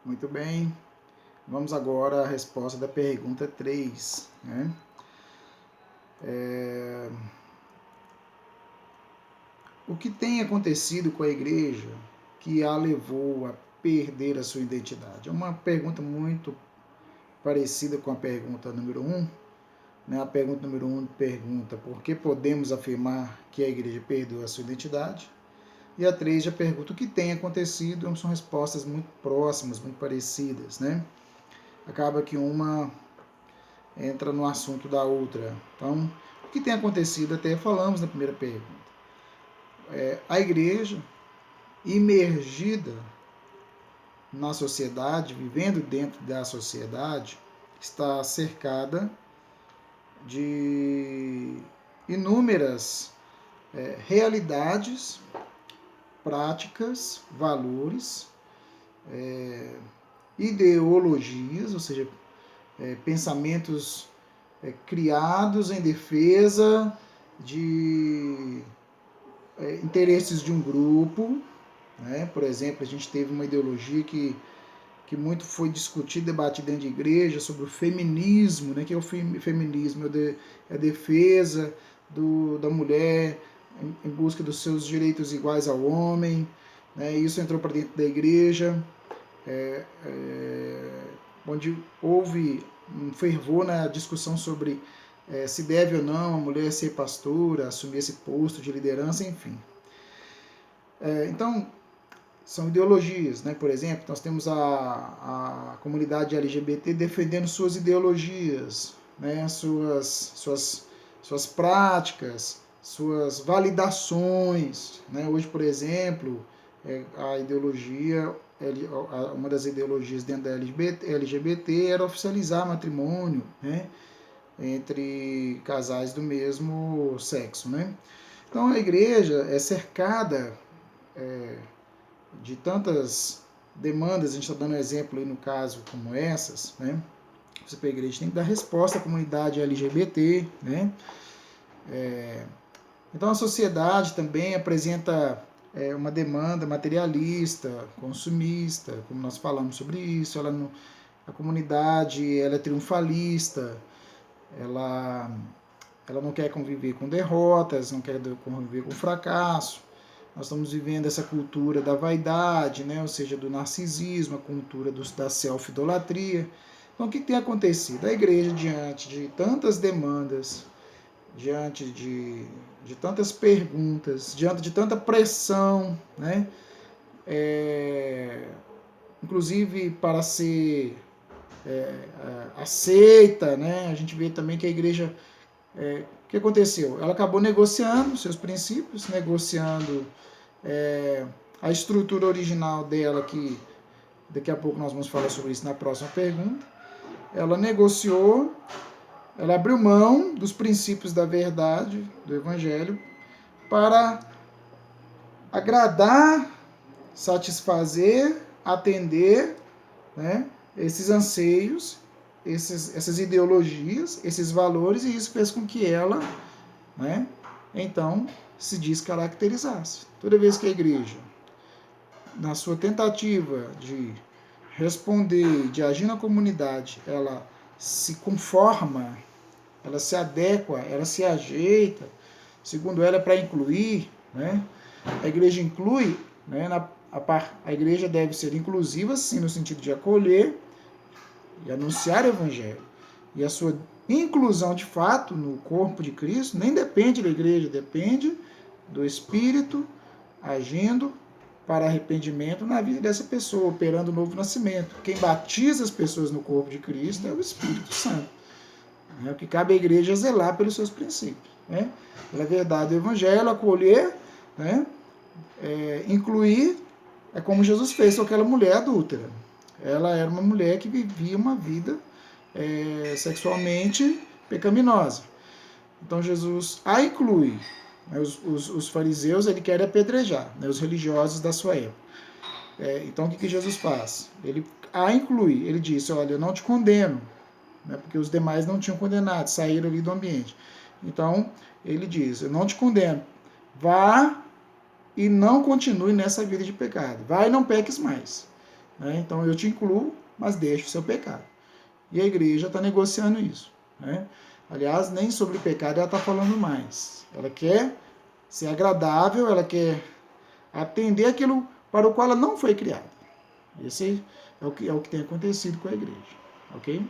Muito bem, vamos agora à resposta da pergunta 3. Né? O que tem acontecido com a igreja que a levou a perder a sua identidade? É uma pergunta muito parecida com a pergunta número 1. Né? A pergunta número 1 pergunta por que podemos afirmar que a igreja perdeu a sua identidade? E a 3 já pergunta o que tem acontecido. São respostas muito próximas, muito parecidas. Né? Acaba que uma entra no assunto da outra. Então, o que tem acontecido, até falamos na primeira pergunta. A igreja, imergida na sociedade, vivendo dentro da sociedade, está cercada de inúmeras realidades, práticas, valores, ideologias, ou seja, pensamentos criados em defesa de interesses de um grupo. Né? Por exemplo, a gente teve uma ideologia que muito foi discutida, debatida dentro de igreja, sobre o feminismo. Né? Que é o feminismo? É a defesa da mulher em busca dos seus direitos iguais ao homem. Né? Isso entrou para dentro da igreja, onde houve um fervor na discussão sobre se deve ou não a mulher ser pastora, assumir esse posto de liderança, enfim. Então, são ideologias, né? Por exemplo, nós temos a comunidade LGBT defendendo suas ideologias, né? suas práticas, suas validações. Né? Hoje, por exemplo, a ideologia, uma das ideologias dentro da LGBT era oficializar matrimônio, né? Entre casais do mesmo sexo. Né? Então, a igreja é cercada de tantas demandas. A gente está dando um exemplo aí no caso como essas, né? Você para a igreja tem que dar resposta à comunidade LGBT, né? Então a sociedade também apresenta uma demanda materialista, consumista, como nós falamos sobre isso. A comunidade ela é triunfalista, ela não quer conviver com derrotas, não quer conviver com fracasso. Nós estamos vivendo essa cultura da vaidade, né? Ou seja, do narcisismo, a cultura da self-idolatria. Então, o que tem acontecido? A igreja, diante de tantas demandas, diante de tantas perguntas, diante de tanta pressão, né? Inclusive para ser aceita, né? A gente vê também que a igreja... o que aconteceu? Ela acabou negociando seus princípios, negociando a estrutura original dela, que daqui a pouco nós vamos falar sobre isso na próxima pergunta. Ela negociou, ela abriu mão dos princípios da verdade, do evangelho, para agradar, satisfazer, atender, né, esses anseios, essas ideologias, esses valores, e isso fez com que ela, né, então, se descaracterizasse. Toda vez que a igreja, na sua tentativa de responder, de agir na comunidade, ela se conforma, ela se adequa, ela se ajeita, segundo ela, para incluir, né? A igreja inclui, né? A igreja deve ser inclusiva, sim, no sentido de acolher e anunciar o evangelho. E a sua inclusão, de fato, no corpo de Cristo, nem depende da igreja, depende do Espírito agindo para arrependimento na vida dessa pessoa, operando o novo nascimento. Quem batiza as pessoas no corpo de Cristo é o Espírito Santo. O que cabe à igreja é zelar pelos seus princípios. Né? Pela verdade do evangelho, acolher, né? Incluir, é como Jesus fez com aquela mulher adúltera. Ela era uma mulher que vivia uma vida sexualmente pecaminosa. Então Jesus a inclui. Os fariseus ele querem apedrejar, né, os religiosos da sua época. Então o que Jesus faz? Ele a inclui. Ele disse: olha, eu não te condeno, né, porque os demais não tinham condenado, saíram ali do ambiente. Então ele diz: eu não te condeno, vá e não continue nessa vida de pecado. Vai e não peques mais. né? Então eu te incluo, mas deixo o seu pecado. E a igreja está negociando isso, né? Aliás, nem sobre pecado ela está falando mais. Ela quer ser agradável, ela quer atender aquilo para o qual ela não foi criada. Esse é o que tem acontecido com a igreja, ok?